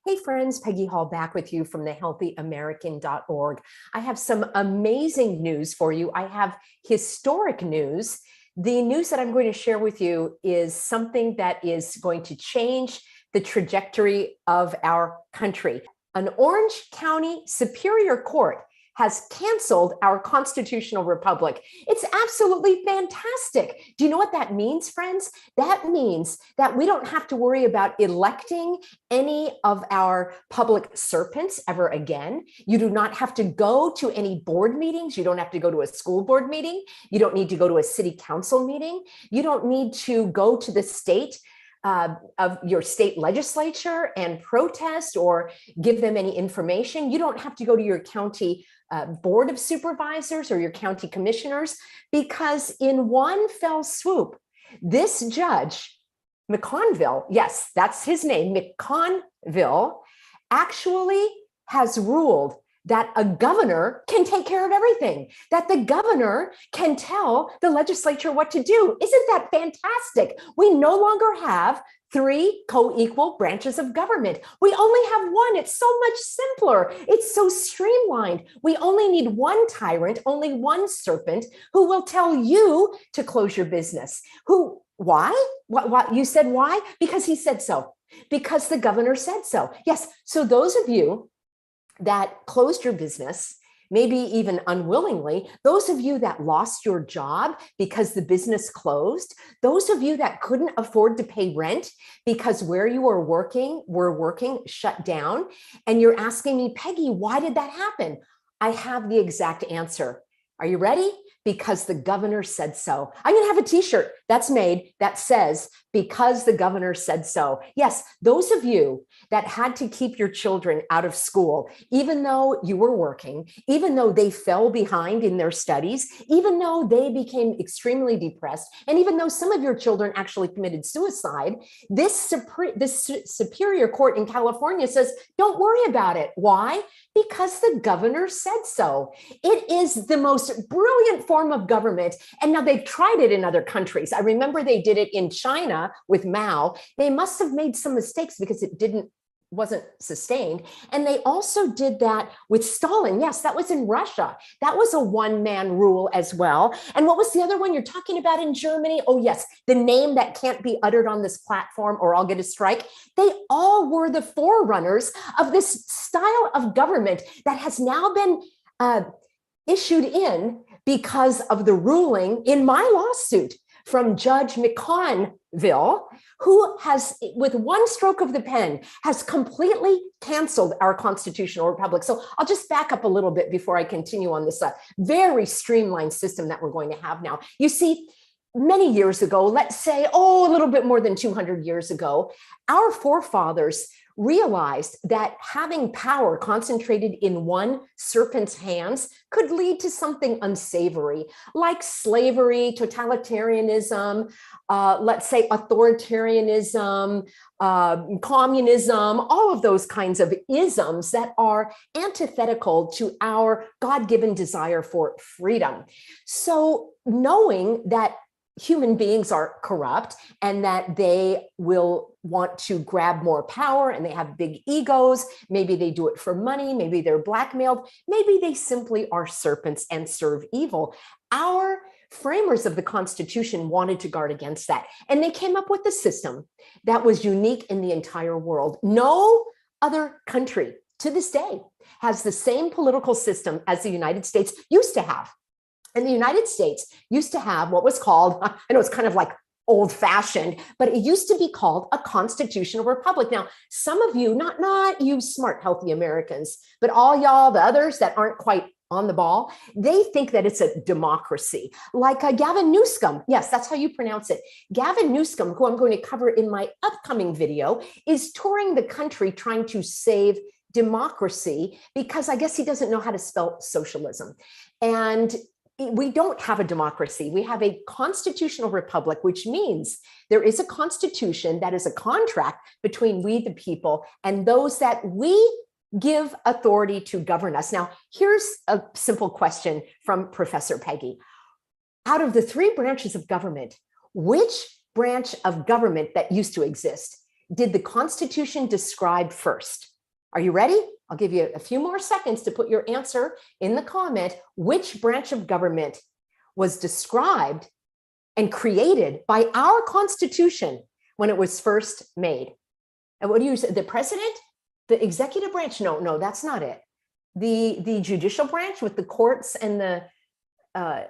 Hey friends, Peggy Hall back with you from thehealthyamerican.org. I have some amazing news for you. I have historic news. The news that I'm going to share with you is something that is going to change the trajectory of our country. An Orange County Superior Court has canceled our constitutional republic. It's absolutely fantastic. Do you know what that means, friends? That means that we don't have to worry about electing any of our public servants ever again. You do not have to go to any board meetings. You don't have to go to a school board meeting. You don't need to go to a city council meeting. You don't need to go to the state of your state legislature and protest or give them any information. You don't have to go to your county board of supervisors or your county commissioners, because in one fell swoop, this judge, McConville, yes, that's his name, McConville, actually has ruled that a governor can take care of everything, that the governor can tell the legislature what to do. Isn't that fantastic? We no longer have three co-equal branches of government. We only have one. It's so much simpler. It's so streamlined. We only need one tyrant, only one serpent who will tell you to close your business. Why? What? You said why? Because he said so. Because the governor said so. Yes. So those of you that closed your business, maybe even unwillingly, those of you that lost your job because the business closed, those of you that couldn't afford to pay rent because where you were working shut down, and you're asking me, Peggy, why did that happen? I have the exact answer. Are you ready? Because the governor said so. I'm going to have a t-shirt that's made that says, because the governor said so. Yes, those of you that had to keep your children out of school, even though you were working, even though they fell behind in their studies, even though they became extremely depressed, and even though some of your children actually committed suicide, this Superior Court in California says, don't worry about it. Why? Because the governor said so. It is the most brilliant form of government. And now they've tried it in other countries. I remember they did it in China with Mao. They must have made some mistakes because it wasn't sustained. And they also did that with Stalin. Yes, that was in Russia. That was a one-man rule as well. And what was the other one you're talking about in Germany? Oh, yes, the name that can't be uttered on this platform or I'll get a strike. They all were the forerunners of this style of government that has now been issued in because of the ruling in my lawsuit from Judge McConville, who has, with one stroke of the pen, has completely canceled our constitutional republic. So I'll just back up a little bit before I continue on this very streamlined system that we're going to have now. You see, many years ago, let's say, a little bit more than 200 years ago, our forefathers realized that having power concentrated in one serpent's hands could lead to something unsavory, like slavery, totalitarianism, let's say authoritarianism, communism, all of those kinds of isms that are antithetical to our God-given desire for freedom. So knowing that human beings are corrupt and that they will want to grab more power and they have big egos. Maybe they do it for money. Maybe they're blackmailed. Maybe they simply are serpents and serve evil. Our framers of the Constitution wanted to guard against that. And they came up with a system that was unique in the entire world. No other country to this day has the same political system as the United States used to have. And the United States used to have what was called, I know it's kind of like old fashioned, but it used to be called a constitutional republic. Now, some of you, not you smart, healthy Americans, but all y'all, the others that aren't quite on the ball, they think that it's a democracy, like Gavin Newsom. Yes, that's how you pronounce it. Gavin Newsom, who I'm going to cover in my upcoming video, is touring the country trying to save democracy because I guess he doesn't know how to spell socialism. And we don't have a democracy. We have a constitutional republic, which means there is a constitution that is a contract between we, the people, and those that we give authority to govern us. Now, here's a simple question from Professor Peggy. Out of the three branches of government, which branch of government that used to exist did the Constitution describe first? Are you ready? I'll give you a few more seconds to put your answer in the comment. Which branch of government was described and created by our Constitution when it was first made? And what do you say? The president? The executive branch? No, that's not it. The judicial branch with the courts and the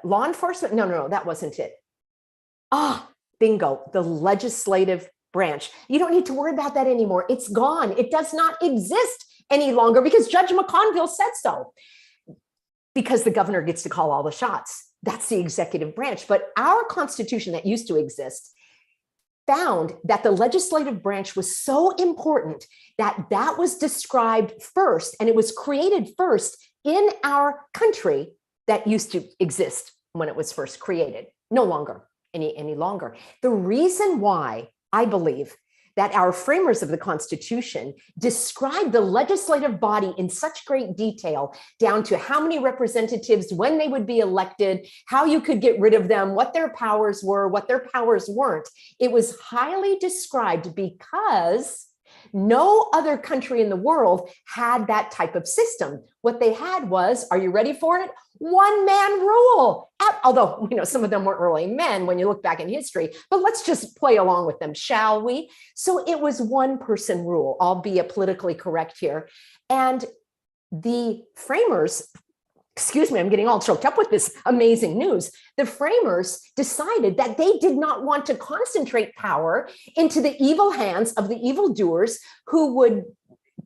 law enforcement? No, that wasn't it. Bingo, the legislative branch. You don't need to worry about that anymore. It's gone. It does not exist any longer because Judge McConville said so. Because the governor gets to call all the shots. That's the executive branch. But our Constitution that used to exist found that the legislative branch was so important that that was described first, and it was created first in our country that used to exist when it was first created. No longer, any longer. The reason why I believe that our framers of the Constitution described the legislative body in such great detail, down to how many representatives, when they would be elected, how you could get rid of them, what their powers were, what their powers weren't. It was highly described because no other country in the world had that type of system. What they had was, are you ready for it? One-man rule. Although, some of them weren't really men when you look back in history, but let's just play along with them, shall we? So it was one-person rule. I'll be politically correct here. And the framers, excuse me, I'm getting all choked up with this amazing news. The framers decided that they did not want to concentrate power into the evil hands of the evildoers who would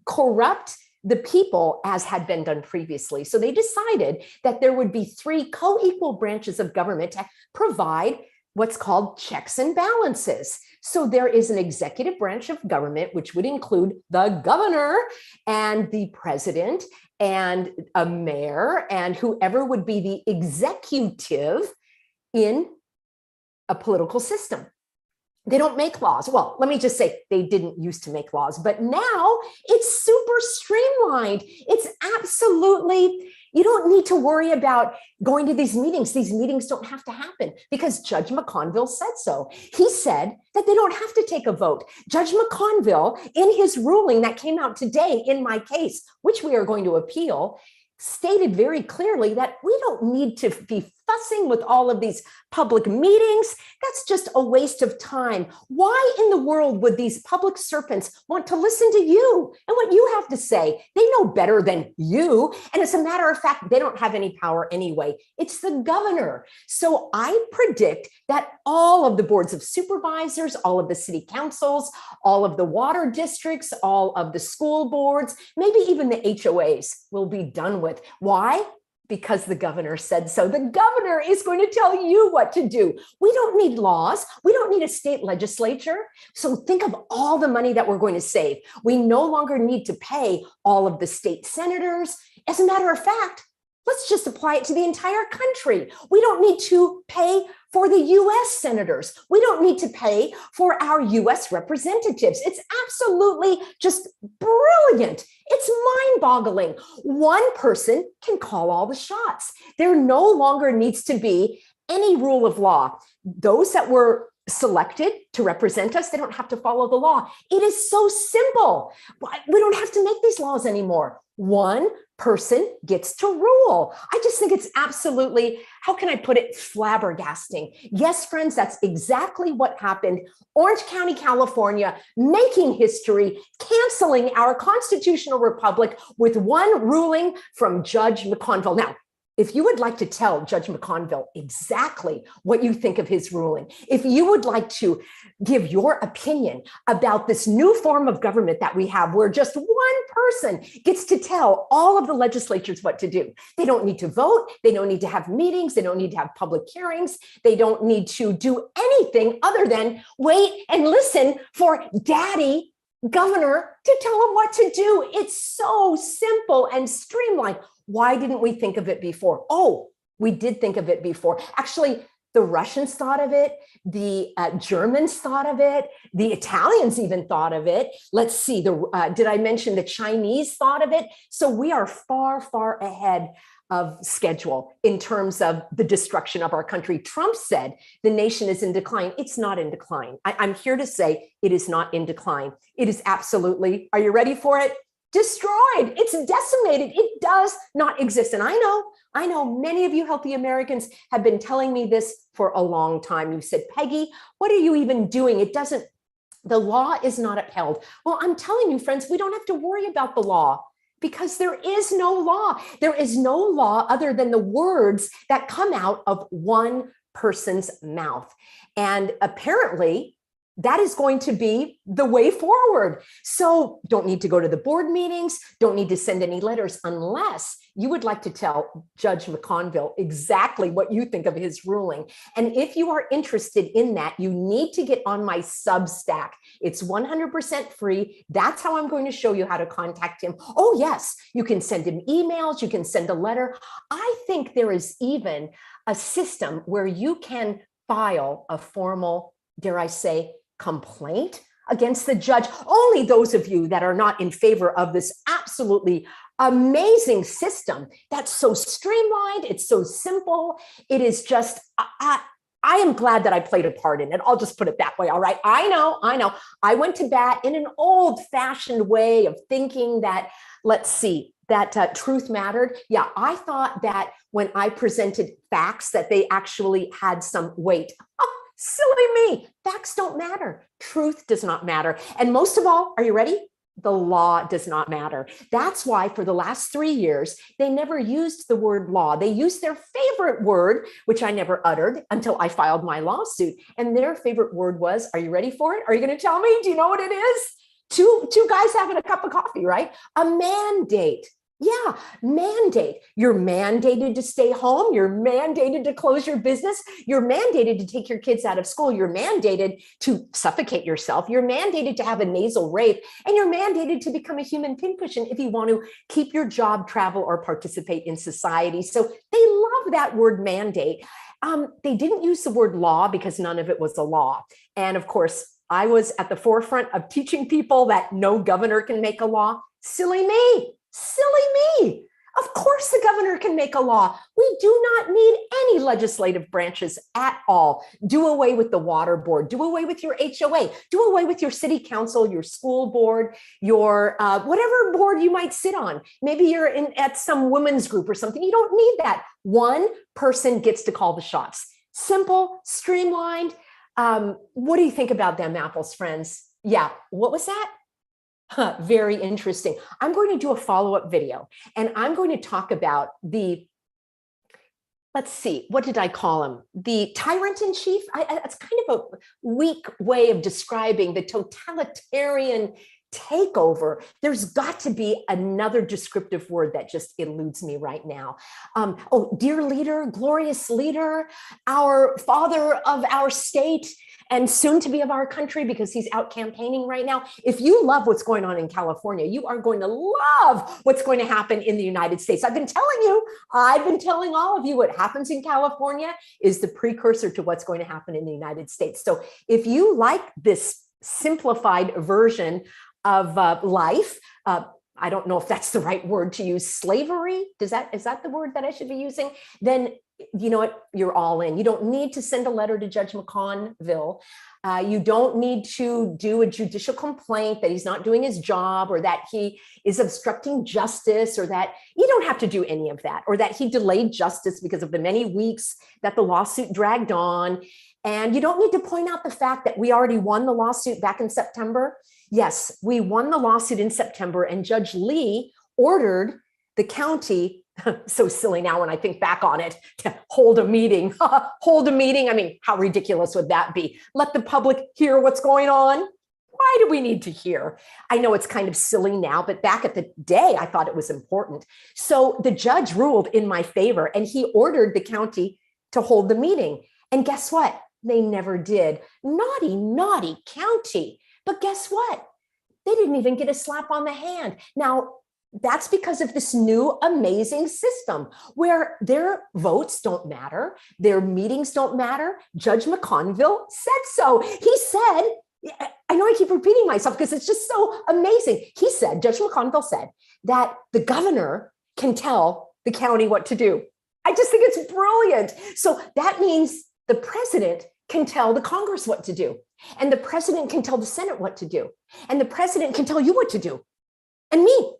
corrupt the people as had been done previously. So they decided that there would be three co-equal branches of government to provide what's called checks and balances. So there is an executive branch of government, which would include the governor and the president and a mayor and whoever would be the executive in a political system. They don't make laws. Well, let me just say they didn't used to make laws, but now it's super streamlined. It's absolutely, you don't need to worry about going to these meetings. These meetings don't have to happen because Judge McConville said so. He said that they don't have to take a vote. Judge McConville, in his ruling that came out today in my case, which we are going to appeal, stated very clearly that we don't need to be fussing with all of these public meetings. That's just a waste of time. Why in the world would these public serpents want to listen to you and what you have to say? They know better than you. And as a matter of fact, they don't have any power anyway. It's the governor. So I predict that all of the boards of supervisors, all of the city councils, all of the water districts, all of the school boards, maybe even the HOAs will be done with. Why? Because the governor said so. The governor is going to tell you what to do. We don't need laws. We don't need a state legislature. So think of all the money that we're going to save. We no longer need to pay all of the state senators. As a matter of fact, let's just apply it to the entire country. We don't need to pay for the US senators. We don't need to pay for our US representatives. It's absolutely just brilliant. It's mind-boggling. One person can call all the shots. There no longer needs to be any rule of law. Those that were selected to represent us, they don't have to follow the law. It is so simple. We don't have to make these laws anymore. One person gets to rule. I just think it's absolutely, how can I put it, flabbergasting. Yes, friends, that's exactly what happened. Orange County, California, making history, canceling our constitutional republic with one ruling from Judge McConville. Now, if you would like to tell Judge McConville exactly what you think of his ruling, if you would like to give your opinion about this new form of government that we have, where just one person gets to tell all of the legislatures what to do. They don't need to vote. They don't need to have meetings. They don't need to have public hearings. They don't need to do anything other than wait and listen for Daddy Governor to tell them what to do. It's so simple and streamlined. Why didn't we think of it before? Oh, we did think of it before. Actually, the Russians thought of it. The Germans thought of it. The Italians even thought of it. Let's see, did I mention the Chinese thought of it? So we are far, far ahead of schedule in terms of the destruction of our country. Trump said the nation is in decline. It's not in decline. I'm here to say it is not in decline. It is absolutely, are you ready for it? destroyed. It's decimated. It does not exist. And I know many of you healthy Americans have been telling me this for a long time. You said, Peggy, what are you even doing? The law is not upheld. Well, I'm telling you, friends, we don't have to worry about the law because there is no law. There is no law other than the words that come out of one person's mouth. And apparently, that is going to be the way forward. So don't need to go to the board meetings, don't need to send any letters unless you would like to tell Judge McConville exactly what you think of his ruling. And if you are interested in that, you need to get on my Substack. It's 100% free. That's how I'm going to show you how to contact him. Oh yes, you can send him emails, you can send a letter. I think there is even a system where you can file a formal, dare I say, complaint against the judge. Only those of you that are not in favor of this absolutely amazing system that's so streamlined, it's so simple. It is just, I am glad that I played a part in it. I'll just put it that way. All right. I know. I went to bat in an old-fashioned way of thinking that, let's see, that truth mattered. Yeah, I thought that when I presented facts that they actually had some weight. Silly me. Facts don't matter. Truth does not matter. And most of all, are you ready? The law does not matter. That's why for the last 3 years, they never used the word law. They used their favorite word, which I never uttered until I filed my lawsuit. And their favorite word was, are you ready for it? Are you going to tell me? Do you know what it is? Two guys having a cup of coffee, right? A mandate. Yeah, mandate. You're mandated to stay home. You're mandated to close your business. You're mandated to take your kids out of school. You're mandated to suffocate yourself. You're mandated to have a nasal rape. And you're mandated to become a human pincushion if you want to keep your job, travel, or participate in society. So they love that word mandate. They didn't use the word law because none of it was a law. And of course, I was at the forefront of teaching people that no governor can make a law. Silly me. Silly me. Of course the governor can make a law. We do not need any legislative branches at all. Do away with the water board. Do away with your HOA. Do away with your city council, your school board, your whatever board you might sit on. Maybe you're at some women's group or something. You don't need that. One person gets to call the shots. Simple, streamlined. What do you think about them apples, friends? Yeah, what was that? Very interesting. I'm going to do a follow-up video and I'm going to talk about let's see, what did I call him? The tyrant in chief. It's kind of a weak way of describing the totalitarian takeover. There's got to be another descriptive word that just eludes me right now. Oh, dear leader, glorious leader, our father of our state, and soon to be of our country because he's out campaigning right now. If you love what's going on in California, you are going to love what's going to happen in the United States. I've been telling all of you what happens in California is the precursor to what's going to happen in the United States. So if you like this simplified version of life, I don't know if that's the right word to use, slavery, is that the word that I should be using? Then you know what, you're all in. You don't need to send a letter to Judge McConville. You don't need to do a judicial complaint that he's not doing his job or that he is obstructing justice or that you don't have to do any of that or that he delayed justice because of the many weeks that the lawsuit dragged on. And you don't need to point out the fact that we already won the lawsuit back in September. Yes, we won the lawsuit in September and Judge Lee ordered the county, so silly now when I think back on it, to hold a meeting. Hold a meeting. I mean, how ridiculous would that be? Let the public hear what's going on. Why do we need to hear? I know it's kind of silly now, but back at the day, I thought it was important. So the judge ruled in my favor and he ordered the county to hold the meeting. And guess what? They never did. Naughty, naughty county. But guess what? They didn't even get a slap on the hand. Now, that's because of this new amazing system where their votes don't matter. Their meetings don't matter. Judge McConville said so. He said, I know I keep repeating myself because it's just so amazing. He said, Judge McConville said that the governor can tell the county what to do. I just think it's brilliant. So that means the president can tell the Congress what to do. And the president can tell the Senate what to do. And the president can tell you what to do. And me.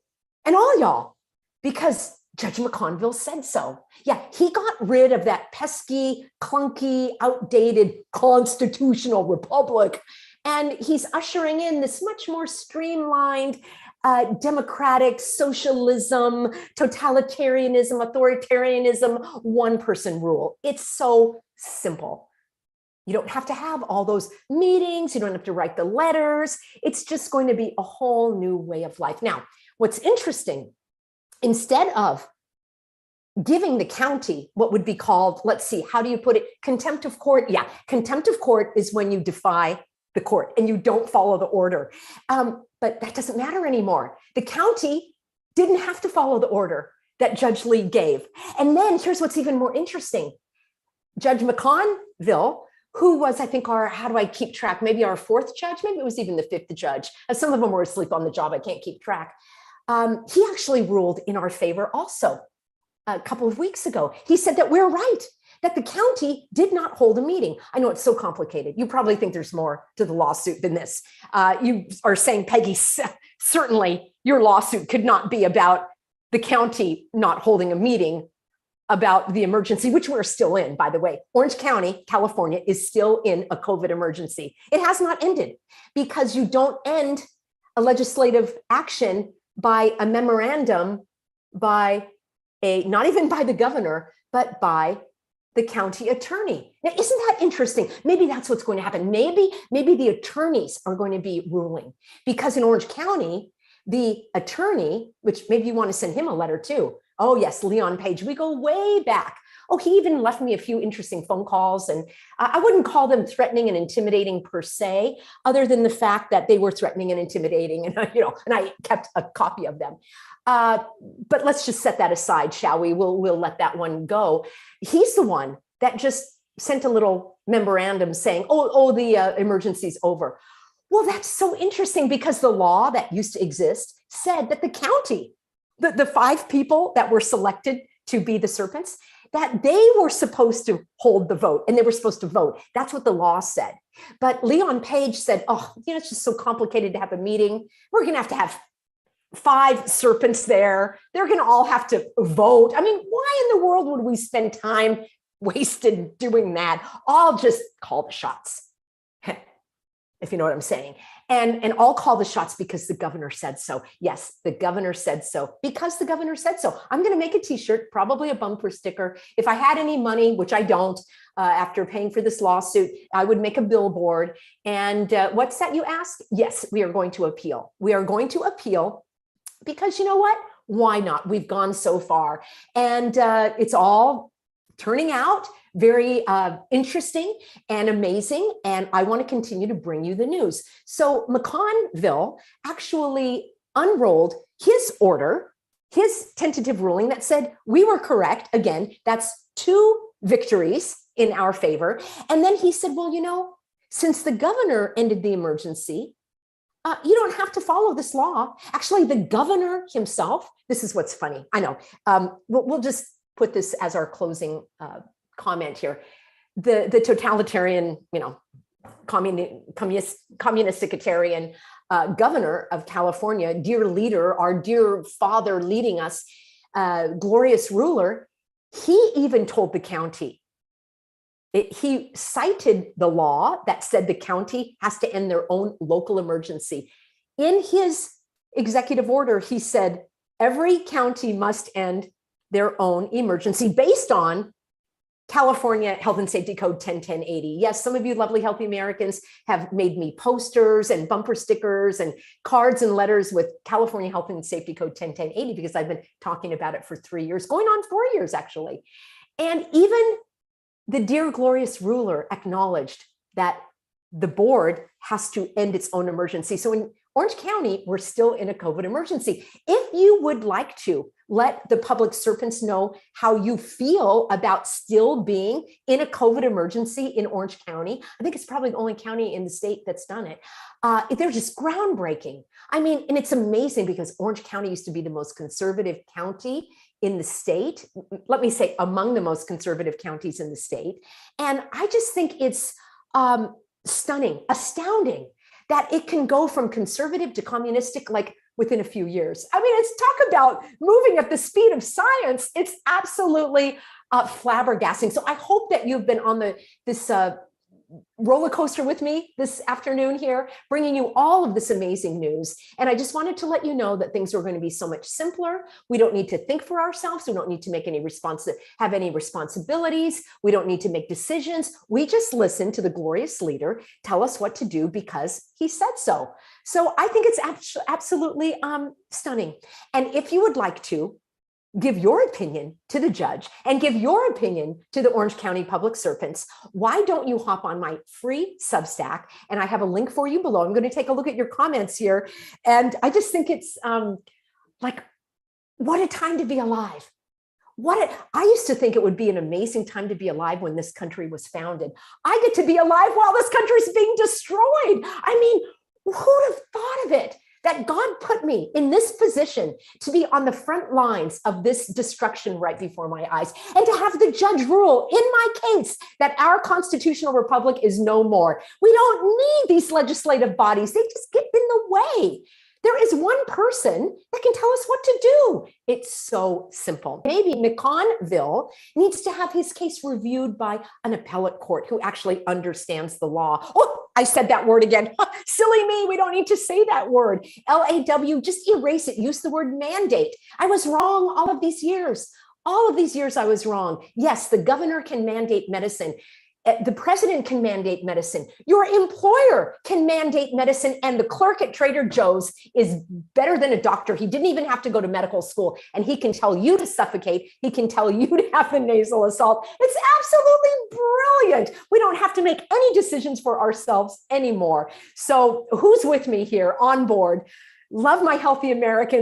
and all y'all, because Judge McConville said so. Yeah, he got rid of that pesky, clunky, outdated constitutional republic. And he's ushering in this much more streamlined, democratic socialism, totalitarianism, authoritarianism, one-person rule. It's so simple. You don't have to have all those meetings. You don't have to write the letters. It's just going to be a whole new way of life. Now, what's interesting, instead of giving the county what would be called, let's see, how do you put it? Contempt of court. Yeah, contempt of court is when you defy the court and you don't follow the order. But that doesn't matter anymore. The county didn't have to follow the order that Judge Lee gave. And then here's what's even more interesting. Judge McConville, who was, I think, our, how do I keep track? Maybe our fourth judge, maybe it was even the fifth judge. Some of them were asleep on the job. I can't keep track. He actually ruled in our favor also a couple of weeks ago. He said that we're right, that the county did not hold a meeting. I know it's so complicated. You probably think there's more to the lawsuit than this. You are saying, Peggy, certainly your lawsuit could not be about the county not holding a meeting about the emergency, which we're still in, by the way. Orange County, California, is still in a COVID emergency. It has not ended, because you don't end a legislative action by a memorandum by not even by the governor, but by the county attorney. Now, isn't that interesting? Maybe that's what's going to happen. Maybe the attorneys are going to be ruling, because in Orange County, the attorney, which maybe you want to send him a letter too. Oh yes, Leon Page, we go way back. Oh, he even left me a few interesting phone calls, and I wouldn't call them threatening and intimidating per se, other than the fact that they were threatening and intimidating, and and I kept a copy of them. But let's just set that aside, shall we? We'll let that one go. He's the one that just sent a little memorandum saying, the emergency's over. Well, that's so interesting, because the law that used to exist said that the county, the 5 people that were selected to be the serpents, that they were supposed to hold the vote and they were supposed to vote. That's what the law said. But Leon Page said, it's just so complicated to have a meeting. We're going to have 5 serpents there. They're going to all have to vote. I mean, why in the world would we spend time wasted doing that? I'll just call the shots, if you know what I'm saying. And I'll call the shots because the governor said so. Yes, the governor said so, because the governor said so. I'm going to make a t-shirt, probably a bumper sticker. If I had any money, which I don't, after paying for this lawsuit, I would make a billboard. And what's that, you ask? Yes, we are going to appeal. We are going to appeal, because you know what? Why not? We've gone so far, and it's all turning out very interesting and amazing. And I want to continue to bring you the news. So McConville actually unrolled his order, his tentative ruling that said we were correct. Again, that's 2 victories in our favor. And then he said, well, since the governor ended the emergency, you don't have to follow this law. Actually, the governor himself, this is what's funny. I know. We'll just put this as our closing comment here. The totalitarian, communisticitarian governor of California, dear leader, our dear father leading us, glorious ruler, he even told the county, he cited the law that said the county has to end their own local emergency. In his executive order, he said every county must end their own emergency based on California Health and Safety Code 101080. Yes, some of you lovely, healthy Americans have made me posters and bumper stickers and cards and letters with California Health and Safety Code 101080, because I've been talking about it for 3 years, going on 4 years, actually. And even the dear glorious ruler acknowledged that the board has to end its own emergency. So in Orange County, we're still in a COVID emergency. If you would like to let the public serpents know how you feel about still being in a COVID emergency in Orange County, I think it's probably the only county in the state that's done it. They're just groundbreaking. I mean, and it's amazing, because Orange County used to be the most conservative county in the state. Let me say, among the most conservative counties in the state. And I just think it's stunning, astounding, that it can go from conservative to communistic like within a few years. I mean, it's talk about moving at the speed of science. It's absolutely flabbergasting. So I hope that you've been on this roller coaster with me this afternoon here, bringing you all of this amazing news. And I just wanted to let you know that things are going to be so much simpler. We don't need to think for ourselves. We don't need to make have any responsibilities. We don't need to make decisions. We just listen to the glorious leader tell us what to do because he said so. So I think it's absolutely stunning. And if you would like to give your opinion to the judge and give your opinion to the Orange County Public Servants, why don't you hop on my free Substack? And I have a link for you below. I'm going to take a look at your comments here. And I just think it's like, what a time to be alive. I used to think it would be an amazing time to be alive when this country was founded. I get to be alive while this country's being destroyed. I mean, who'd have thought of it? That God put me in this position to be on the front lines of this destruction right before my eyes, and to have the judge rule in my case that our constitutional republic is no more. We don't need these legislative bodies. They just get in the way. There is one person that can tell us what to do. It's so simple. Maybe McConnville needs to have his case reviewed by an appellate court who actually understands the law. Oh, I said that word again. Silly me, we don't need to say that word. LAW, just erase it. Use the word mandate. I was wrong all of these years. All of these years I was wrong. Yes, the governor can mandate medicine. The president can mandate medicine. Your employer can mandate medicine, and the clerk at Trader Joe's is better than a doctor. He didn't even have to go to medical school, and he can tell you to suffocate. He can tell you to have the nasal assault. It's absolutely brilliant. We don't have to make any decisions for ourselves anymore. So who's with me here on board? Love my healthy Americans.